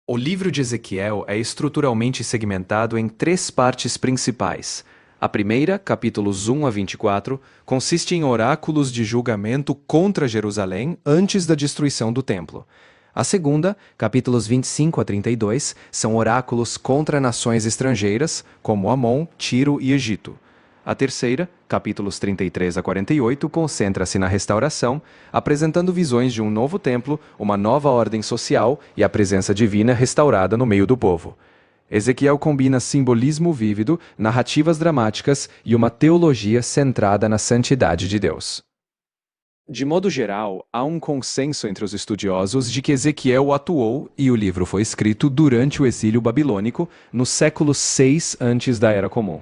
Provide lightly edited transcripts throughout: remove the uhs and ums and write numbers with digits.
O livro de Ezequiel é estruturalmente segmentado em três partes principais. A primeira, capítulos 1 a 24, consiste em oráculos de julgamento contra Jerusalém antes da destruição do templo. A segunda, capítulos 25 a 32, são oráculos contra nações estrangeiras, como Amon, Tiro e Egito. A terceira, capítulos 33 a 48, concentra-se na restauração, apresentando visões de um novo templo, uma nova ordem social e a presença divina restaurada no meio do povo. Ezequiel combina simbolismo vívido, narrativas dramáticas e uma teologia centrada na santidade de Deus. De modo geral, há um consenso entre os estudiosos de que Ezequiel atuou e o livro foi escrito durante o exílio babilônico, no século 6 antes da Era Comum.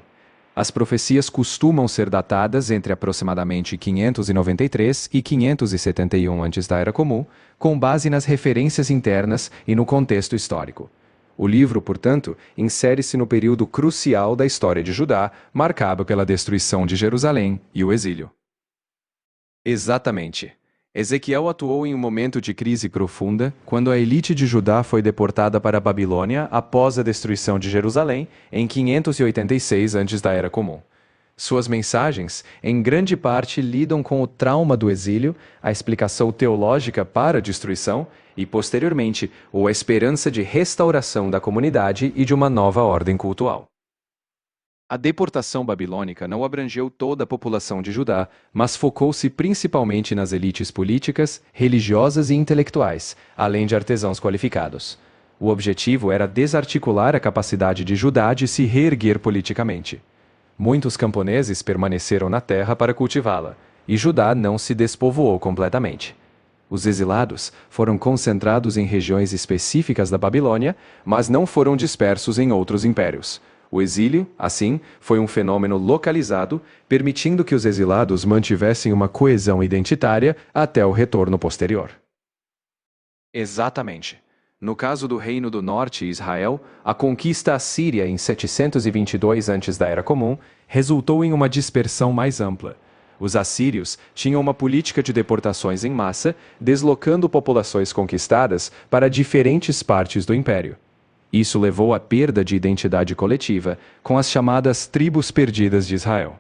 As profecias costumam ser datadas entre aproximadamente 593 e 571 antes da Era Comum, com base nas referências internas e no contexto histórico. O livro, portanto, insere-se no período crucial da história de Judá, marcado pela destruição de Jerusalém e o exílio. Exatamente. Ezequiel atuou em um momento de crise profunda, quando a elite de Judá foi deportada para a Babilônia após a destruição de Jerusalém, em 586 antes da Era Comum. Suas mensagens, em grande parte, lidam com o trauma do exílio, a explicação teológica para a destruição e, posteriormente, a esperança de restauração da comunidade e de uma nova ordem cultural. A deportação babilônica não abrangeu toda a população de Judá, mas focou-se principalmente nas elites políticas, religiosas e intelectuais, além de artesãos qualificados. O objetivo era desarticular a capacidade de Judá de se reerguer politicamente. Muitos camponeses permaneceram na terra para cultivá-la, e Judá não se despovoou completamente. Os exilados foram concentrados em regiões específicas da Babilônia, mas não foram dispersos em outros impérios. O exílio, assim, foi um fenômeno localizado, permitindo que os exilados mantivessem uma coesão identitária até o retorno posterior. Exatamente. No caso do Reino do Norte e Israel, a conquista assíria em 722 antes da Era Comum resultou em uma dispersão mais ampla. Os assírios tinham uma política de deportações em massa, deslocando populações conquistadas para diferentes partes do império. Isso levou à perda de identidade coletiva, com as chamadas tribos perdidas de Israel.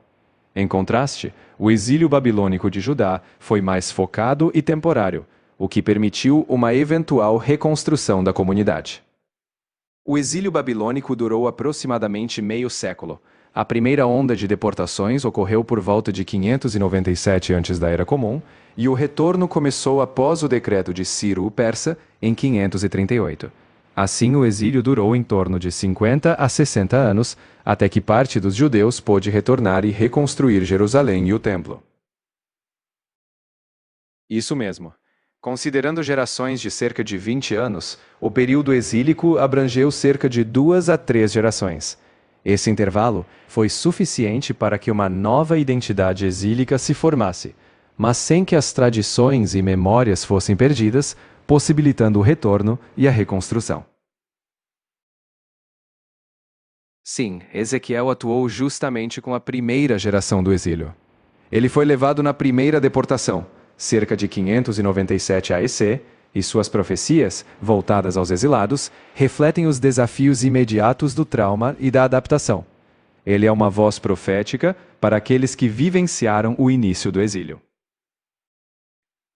Em contraste, o exílio babilônico de Judá foi mais focado e temporário, o que permitiu uma eventual reconstrução da comunidade. O exílio babilônico durou aproximadamente meio século. A primeira onda de deportações ocorreu por volta de 597 antes da Era Comum, e o retorno começou após o decreto de Ciro o Persa, em 538. Assim, o exílio durou em torno de 50 a 60 anos, até que parte dos judeus pôde retornar e reconstruir Jerusalém e o templo. Isso mesmo. Considerando gerações de cerca de 20 anos, o período exílico abrangeu cerca de 2 a 3 gerações. Esse intervalo foi suficiente para que uma nova identidade exílica se formasse, mas sem que as tradições e memórias fossem perdidas, possibilitando o retorno e a reconstrução. Sim, Ezequiel atuou justamente com a primeira geração do exílio. Ele foi levado na primeira deportação, cerca de 597 AEC, e suas profecias, voltadas aos exilados, refletem os desafios imediatos do trauma e da adaptação. Ele é uma voz profética para aqueles que vivenciaram o início do exílio.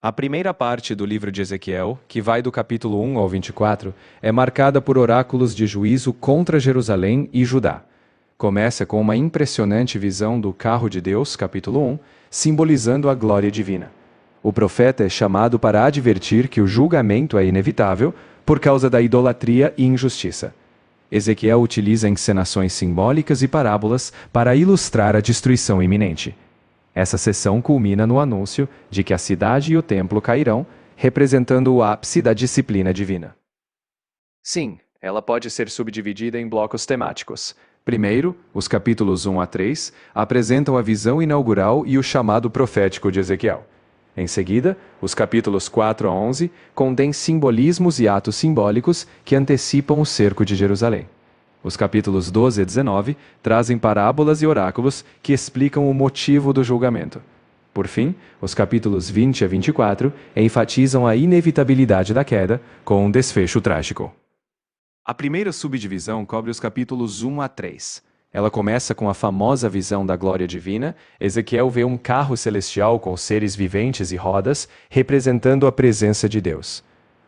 A primeira parte do livro de Ezequiel, que vai do capítulo 1 ao 24, é marcada por oráculos de juízo contra Jerusalém e Judá. Começa com uma impressionante visão do carro de Deus, capítulo 1, simbolizando a glória divina. O profeta é chamado para advertir que o julgamento é inevitável por causa da idolatria e injustiça. Ezequiel utiliza encenações simbólicas e parábolas para ilustrar a destruição iminente. Essa seção culmina no anúncio de que a cidade e o templo cairão, representando o ápice da disciplina divina. Sim, ela pode ser subdividida em blocos temáticos. Primeiro, os capítulos 1 a 3 apresentam a visão inaugural e o chamado profético de Ezequiel. Em seguida, os capítulos 4 a 11 contêm simbolismos e atos simbólicos que antecipam o cerco de Jerusalém. Os capítulos 12 a 19 trazem parábolas e oráculos que explicam o motivo do julgamento. Por fim, os capítulos 20 a 24 enfatizam a inevitabilidade da queda, com um desfecho trágico. A primeira subdivisão cobre os capítulos 1 a 3. Ela começa com a famosa visão da glória divina. Ezequiel vê um carro celestial com seres viventes e rodas, representando a presença de Deus.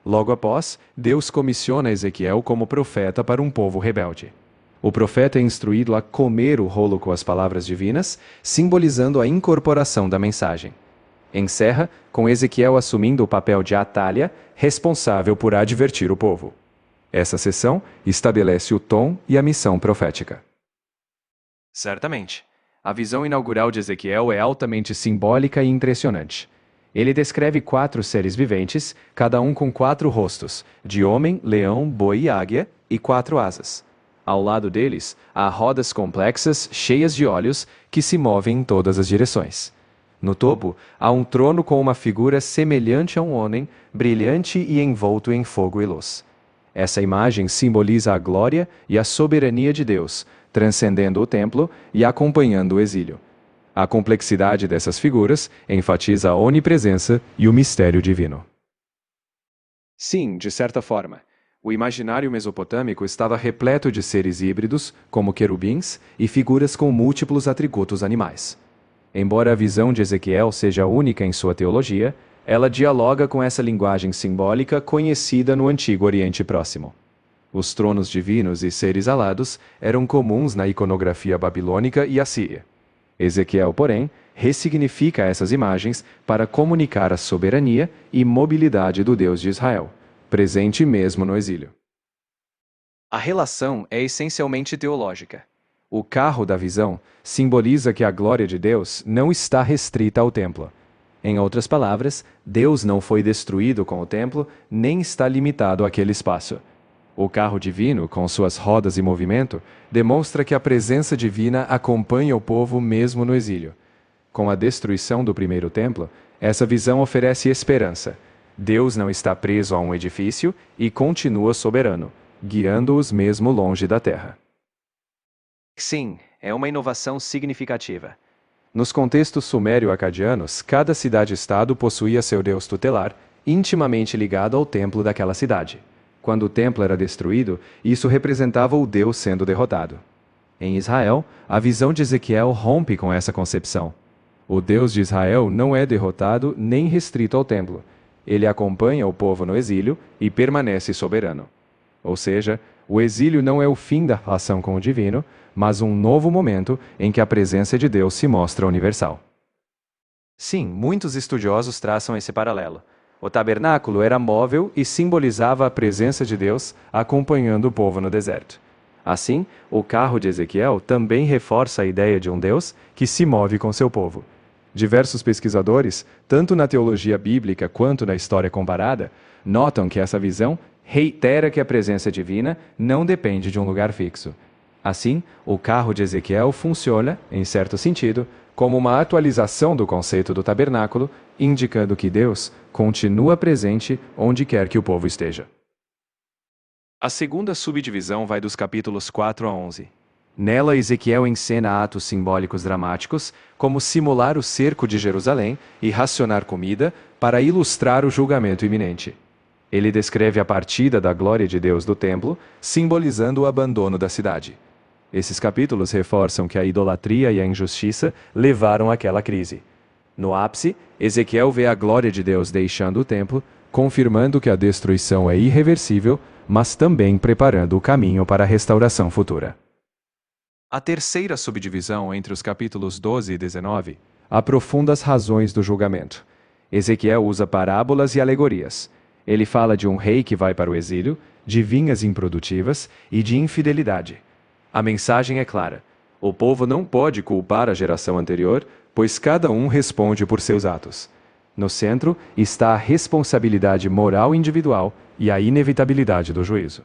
Logo após, Deus comissiona Ezequiel como profeta para um povo rebelde. O profeta é instruído a comer o rolo com as palavras divinas, simbolizando a incorporação da mensagem. Encerra com Ezequiel assumindo o papel de atalha, responsável por advertir o povo. Essa sessão estabelece o tom e a missão profética. Certamente, a visão inaugural de Ezequiel é altamente simbólica e impressionante. Ele descreve 4 seres viventes, cada um com 4 rostos, de homem, leão, boi e águia, e 4 asas. Ao lado deles, há rodas complexas, cheias de olhos, que se movem em todas as direções. No topo, há um trono com uma figura semelhante a um homem, brilhante e envolto em fogo e luz. Essa imagem simboliza a glória e a soberania de Deus, transcendendo o templo e acompanhando o exílio. A complexidade dessas figuras enfatiza a onipresença e o mistério divino. Sim, de certa forma, o imaginário mesopotâmico estava repleto de seres híbridos, como querubins, e figuras com múltiplos atributos animais. Embora a visão de Ezequiel seja única em sua teologia, ela dialoga com essa linguagem simbólica conhecida no Antigo Oriente Próximo. Os tronos divinos e seres alados eram comuns na iconografia babilônica e assíria. Ezequiel, porém, ressignifica essas imagens para comunicar a soberania e mobilidade do Deus de Israel, presente mesmo no exílio. A relação é essencialmente teológica. O carro da visão simboliza que a glória de Deus não está restrita ao templo. Em outras palavras, Deus não foi destruído com o templo, nem está limitado àquele espaço. O carro divino, com suas rodas e movimento, demonstra que a presença divina acompanha o povo mesmo no exílio. Com a destruição do primeiro templo, essa visão oferece esperança. Deus não está preso a um edifício e continua soberano, guiando-os mesmo longe da terra. Sim, é uma inovação significativa. Nos contextos sumério-acadianos, cada cidade-estado possuía seu deus tutelar, intimamente ligado ao templo daquela cidade. Quando o templo era destruído, isso representava o Deus sendo derrotado. Em Israel, a visão de Ezequiel rompe com essa concepção. O Deus de Israel não é derrotado nem restrito ao templo. Ele acompanha o povo no exílio e permanece soberano. Ou seja, o exílio não é o fim da relação com o divino, mas um novo momento em que a presença de Deus se mostra universal. Sim, muitos estudiosos traçam esse paralelo. O tabernáculo era móvel e simbolizava a presença de Deus acompanhando o povo no deserto. Assim, o carro de Ezequiel também reforça a ideia de um Deus que se move com seu povo. Diversos pesquisadores, tanto na teologia bíblica quanto na história comparada, notam que essa visão reitera que a presença divina não depende de um lugar fixo. Assim, o carro de Ezequiel funciona, em certo sentido, como uma atualização do conceito do tabernáculo, indicando que Deus continua presente onde quer que o povo esteja. A segunda subdivisão vai dos capítulos 4 a 11. Nela, Ezequiel encena atos simbólicos dramáticos, como simular o cerco de Jerusalém e racionar comida para ilustrar o julgamento iminente. Ele descreve a partida da glória de Deus do templo, simbolizando o abandono da cidade. Esses capítulos reforçam que a idolatria e a injustiça levaram àquela crise. No ápice, Ezequiel vê a glória de Deus deixando o templo, confirmando que a destruição é irreversível, mas também preparando o caminho para a restauração futura. A terceira subdivisão, entre os capítulos 12 e 19, aprofunda as razões do julgamento. Ezequiel usa parábolas e alegorias. Ele fala de um rei que vai para o exílio, de vinhas improdutivas e de infidelidade. A mensagem é clara. O povo não pode culpar a geração anterior, pois cada um responde por seus atos. No centro está a responsabilidade moral individual e a inevitabilidade do juízo.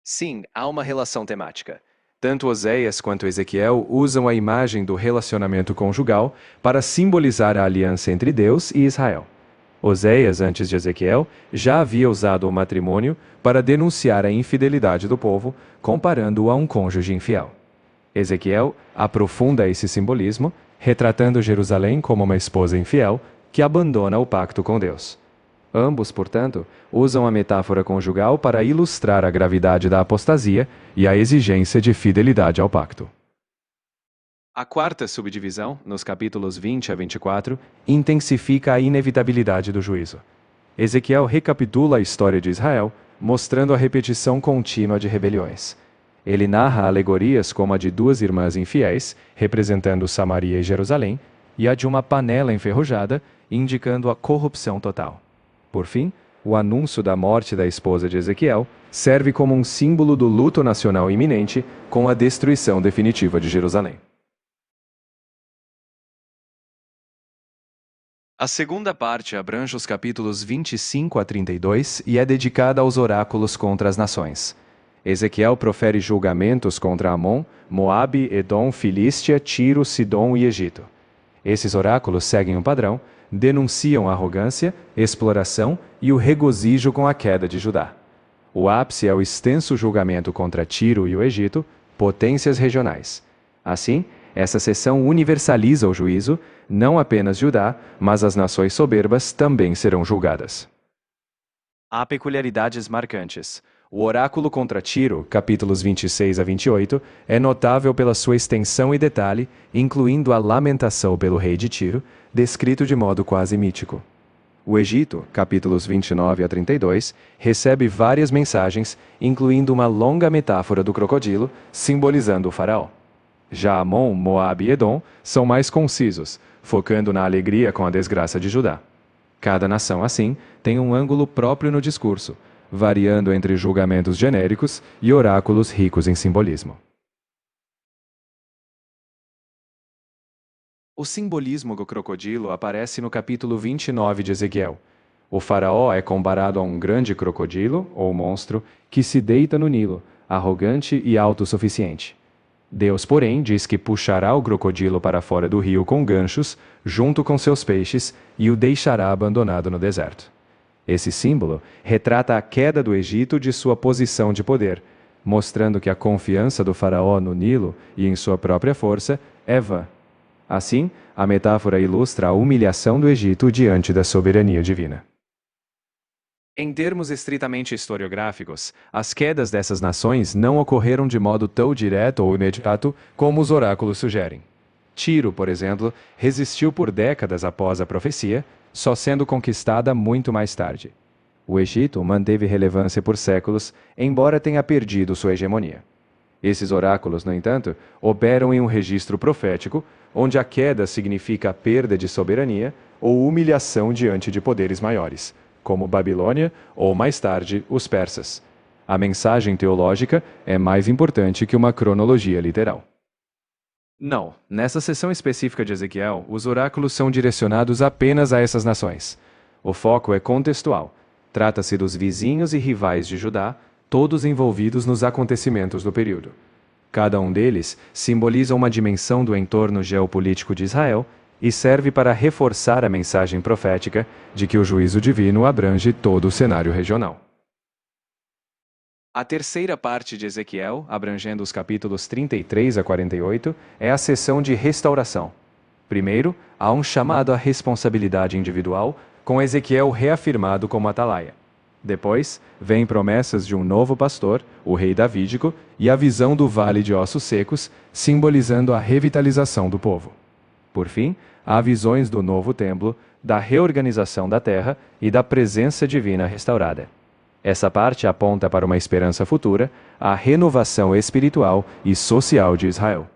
Sim, há uma relação temática. Tanto Oséias quanto Ezequiel usam a imagem do relacionamento conjugal para simbolizar a aliança entre Deus e Israel. Oséias, antes de Ezequiel, já havia usado o matrimônio para denunciar a infidelidade do povo, comparando-o a um cônjuge infiel. Ezequiel aprofunda esse simbolismo, retratando Jerusalém como uma esposa infiel que abandona o pacto com Deus. Ambos, portanto, usam a metáfora conjugal para ilustrar a gravidade da apostasia e a exigência de fidelidade ao pacto. A quarta subdivisão, nos capítulos 20 a 24, intensifica a inevitabilidade do juízo. Ezequiel recapitula a história de Israel, mostrando a repetição contínua de rebeliões. Ele narra alegorias como a de duas irmãs infiéis, representando Samaria e Jerusalém, e a de uma panela enferrujada, indicando a corrupção total. Por fim, o anúncio da morte da esposa de Ezequiel serve como um símbolo do luto nacional iminente com a destruição definitiva de Jerusalém. A segunda parte abrange os capítulos 25 a 32 e é dedicada aos oráculos contra as nações. Ezequiel profere julgamentos contra Amon, Moabe, Edom, Filístia, Tiro, Sidom e Egito. Esses oráculos seguem um padrão, denunciam a arrogância, exploração e o regozijo com a queda de Judá. O ápice é o extenso julgamento contra Tiro e o Egito, potências regionais. Assim, essa seção universaliza o juízo, não apenas Judá, mas as nações soberbas também serão julgadas. Há peculiaridades marcantes. O oráculo contra Tiro, capítulos 26 a 28, é notável pela sua extensão e detalhe, incluindo a lamentação pelo rei de Tiro, descrito de modo quase mítico. O Egito, capítulos 29 a 32, recebe várias mensagens, incluindo uma longa metáfora do crocodilo, simbolizando o faraó. Já Amon, Moabe e Edom são mais concisos, focando na alegria com a desgraça de Judá. Cada nação, assim, tem um ângulo próprio no discurso, variando entre julgamentos genéricos e oráculos ricos em simbolismo. O simbolismo do crocodilo aparece no capítulo 29 de Ezequiel. O faraó é comparado a um grande crocodilo, ou monstro, que se deita no Nilo, arrogante e autossuficiente. Deus, porém, diz que puxará o crocodilo para fora do rio com ganchos, junto com seus peixes, e o deixará abandonado no deserto. Esse símbolo retrata a queda do Egito de sua posição de poder, mostrando que a confiança do faraó no Nilo e em sua própria força é vã. Assim, a metáfora ilustra a humilhação do Egito diante da soberania divina. Em termos estritamente historiográficos, as quedas dessas nações não ocorreram de modo tão direto ou imediato como os oráculos sugerem. Tiro, por exemplo, resistiu por décadas após a profecia, só sendo conquistada muito mais tarde. O Egito manteve relevância por séculos, embora tenha perdido sua hegemonia. Esses oráculos, no entanto, operam em um registro profético, onde a queda significa a perda de soberania ou humilhação diante de poderes maiores, como Babilônia ou, mais tarde, os persas. A mensagem teológica é mais importante que uma cronologia literal. Não, nessa seção específica de Ezequiel, os oráculos são direcionados apenas a essas nações. O foco é contextual. Trata-se dos vizinhos e rivais de Judá, todos envolvidos nos acontecimentos do período. Cada um deles simboliza uma dimensão do entorno geopolítico de Israel e serve para reforçar a mensagem profética de que o juízo divino abrange todo o cenário regional. A terceira parte de Ezequiel, abrangendo os capítulos 33 a 48, é a seção de restauração. Primeiro, há um chamado à responsabilidade individual, com Ezequiel reafirmado como atalaia. Depois, vêm promessas de um novo pastor, o rei davídico, e a visão do vale de ossos secos, simbolizando a revitalização do povo. Por fim, há visões do novo templo, da reorganização da terra e da presença divina restaurada. Essa parte aponta para uma esperança futura, a renovação espiritual e social de Israel.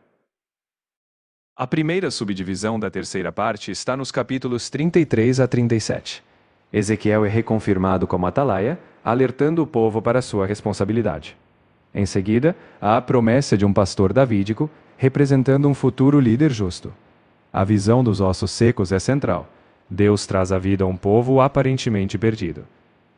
A primeira subdivisão da terceira parte está nos capítulos 33 a 37. Ezequiel é reconfirmado como atalaia, alertando o povo para sua responsabilidade. Em seguida, há a promessa de um pastor davídico, representando um futuro líder justo. A visão dos ossos secos é central. Deus traz à vida um povo aparentemente perdido.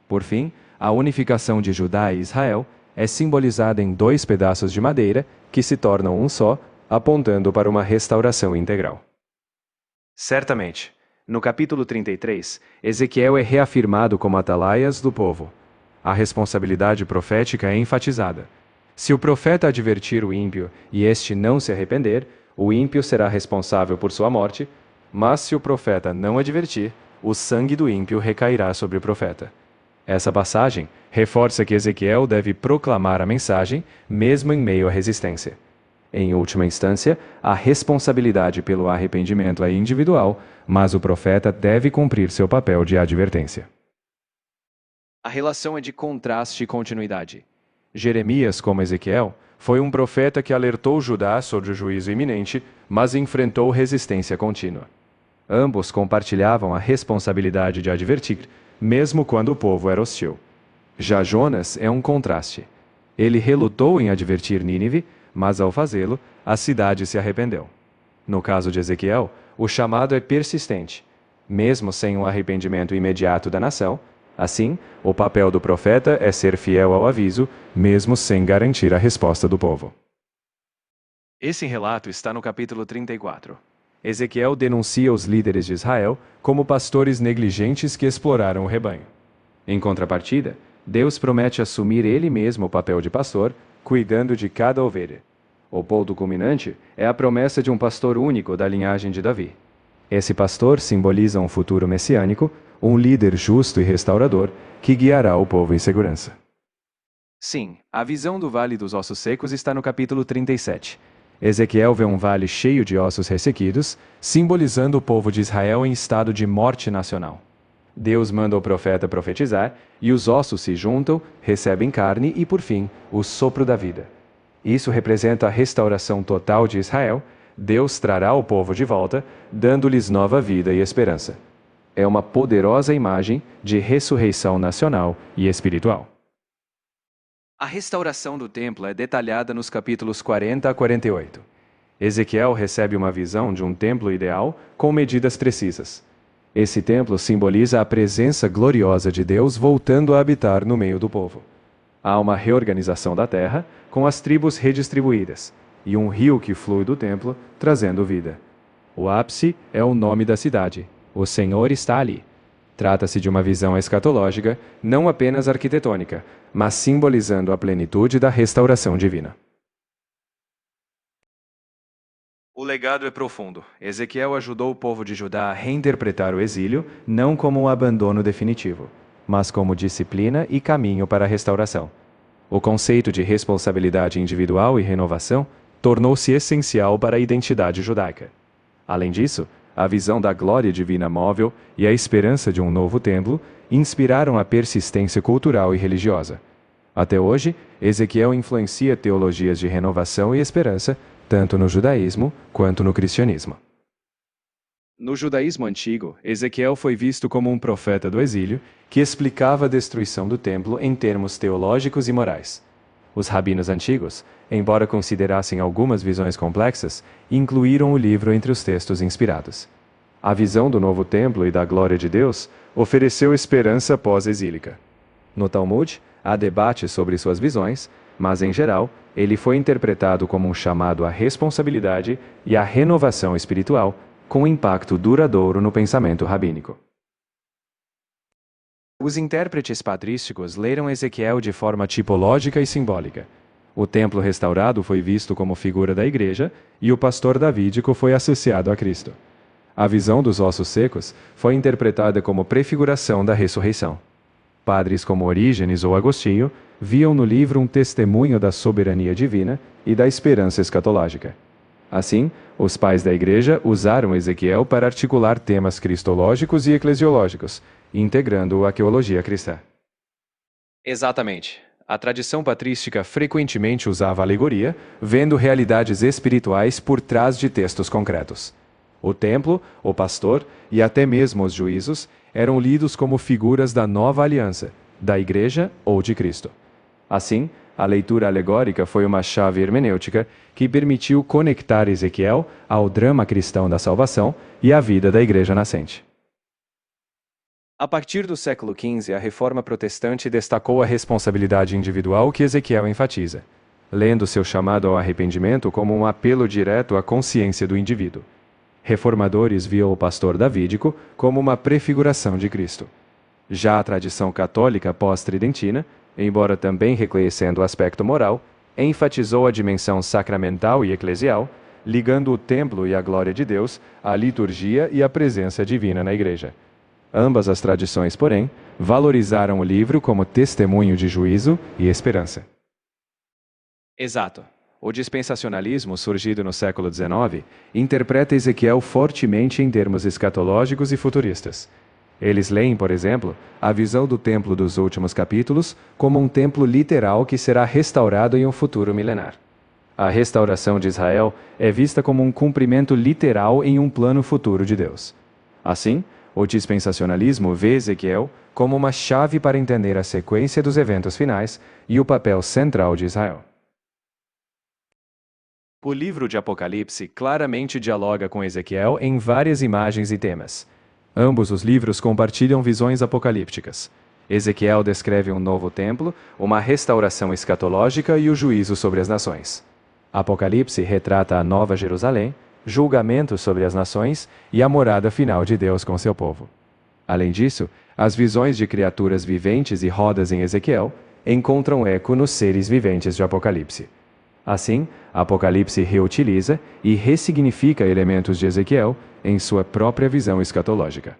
Por fim, a unificação de Judá e Israel é simbolizada em dois pedaços de madeira que se tornam um só, apontando para uma restauração integral. Certamente, no capítulo 33, Ezequiel é reafirmado como atalaias do povo. A responsabilidade profética é enfatizada. Se o profeta advertir o ímpio e este não se arrepender, o ímpio será responsável por sua morte, mas se o profeta não advertir, o sangue do ímpio recairá sobre o profeta. Essa passagem reforça que Ezequiel deve proclamar a mensagem, mesmo em meio à resistência. Em última instância, a responsabilidade pelo arrependimento é individual, mas o profeta deve cumprir seu papel de advertência. A relação é de contraste e continuidade. Jeremias, como Ezequiel, foi um profeta que alertou Judá sobre o juízo iminente, mas enfrentou resistência contínua. Ambos compartilhavam a responsabilidade de advertir, mesmo quando o povo era hostil. Já Jonas é um contraste. Ele relutou em advertir Nínive, mas ao fazê-lo, a cidade se arrependeu. No caso de Ezequiel, o chamado é persistente. Mesmo sem um arrependimento imediato da nação, assim, o papel do profeta é ser fiel ao aviso, mesmo sem garantir a resposta do povo. Esse relato está no capítulo 34. Ezequiel denuncia os líderes de Israel como pastores negligentes que exploraram o rebanho. Em contrapartida, Deus promete assumir ele mesmo o papel de pastor, cuidando de cada ovelha. O ponto culminante é a promessa de um pastor único da linhagem de Davi. Esse pastor simboliza um futuro messiânico, um líder justo e restaurador que guiará o povo em segurança. Sim, a visão do Vale dos Ossos Secos está no capítulo 37. Ezequiel vê um vale cheio de ossos ressequidos, simbolizando o povo de Israel em estado de morte nacional. Deus manda o profeta profetizar, e os ossos se juntam, recebem carne e, por fim, o sopro da vida. Isso representa a restauração total de Israel. Deus trará o povo de volta, dando-lhes nova vida e esperança. É uma poderosa imagem de ressurreição nacional e espiritual. A restauração do templo é detalhada nos capítulos 40 a 48. Ezequiel recebe uma visão de um templo ideal com medidas precisas. Esse templo simboliza a presença gloriosa de Deus voltando a habitar no meio do povo. Há uma reorganização da terra, com as tribos redistribuídas, e um rio que flui do templo, trazendo vida. O ápice é o nome da cidade. O Senhor está ali. Trata-se de uma visão escatológica, não apenas arquitetônica, mas simbolizando a plenitude da restauração divina. O legado é profundo. Ezequiel ajudou o povo de Judá a reinterpretar o exílio, não como um abandono definitivo, mas como disciplina e caminho para a restauração. O conceito de responsabilidade individual e renovação tornou-se essencial para a identidade judaica. Além disso, a visão da glória divina móvel e a esperança de um novo templo inspiraram a persistência cultural e religiosa. Até hoje, Ezequiel influencia teologias de renovação e esperança, tanto no judaísmo quanto no cristianismo. No judaísmo antigo, Ezequiel foi visto como um profeta do exílio que explicava a destruição do templo em termos teológicos e morais. Os rabinos antigos, embora considerassem algumas visões complexas, incluíram o livro entre os textos inspirados. A visão do novo templo e da glória de Deus ofereceu esperança pós-exílica. No Talmud, há debate sobre suas visões, mas, em geral, ele foi interpretado como um chamado à responsabilidade e à renovação espiritual, com impacto duradouro no pensamento rabínico. Os intérpretes patrísticos leram Ezequiel de forma tipológica e simbólica. O templo restaurado foi visto como figura da igreja e o pastor davídico foi associado a Cristo. A visão dos ossos secos foi interpretada como prefiguração da ressurreição. Padres como Orígenes ou Agostinho viam no livro um testemunho da soberania divina e da esperança escatológica. Assim, os pais da Igreja usaram Ezequiel para articular temas cristológicos e eclesiológicos, integrando a teologia cristã. Exatamente. A tradição patrística frequentemente usava alegoria, vendo realidades espirituais por trás de textos concretos. O templo, o pastor e até mesmo os juízos eram lidos como figuras da nova aliança, da Igreja ou de Cristo. Assim, a leitura alegórica foi uma chave hermenêutica que permitiu conectar Ezequiel ao drama cristão da salvação e à vida da Igreja nascente. A partir do século XV, a reforma protestante destacou a responsabilidade individual que Ezequiel enfatiza, lendo seu chamado ao arrependimento como um apelo direto à consciência do indivíduo. Reformadores viam o pastor davídico como uma prefiguração de Cristo. Já a tradição católica pós-tridentina, embora também reconhecendo o aspecto moral, enfatizou a dimensão sacramental e eclesial, ligando o templo e a glória de Deus à liturgia e à presença divina na Igreja. Ambas as tradições, porém, valorizaram o livro como testemunho de juízo e esperança. Exato. O dispensacionalismo, surgido no século XIX, interpreta Ezequiel fortemente em termos escatológicos e futuristas. Eles leem, por exemplo, a visão do templo dos últimos capítulos como um templo literal que será restaurado em um futuro milenar. A restauração de Israel é vista como um cumprimento literal em um plano futuro de Deus. Assim, o dispensacionalismo vê Ezequiel como uma chave para entender a sequência dos eventos finais e o papel central de Israel. O livro de Apocalipse claramente dialoga com Ezequiel em várias imagens e temas. Ambos os livros compartilham visões apocalípticas. Ezequiel descreve um novo templo, uma restauração escatológica e o juízo sobre as nações. Apocalipse retrata a Nova Jerusalém, julgamento sobre as nações e a morada final de Deus com seu povo. Além disso, as visões de criaturas viventes e rodas em Ezequiel encontram eco nos seres viventes de Apocalipse. Assim, Apocalipse reutiliza e ressignifica elementos de Ezequiel em sua própria visão escatológica.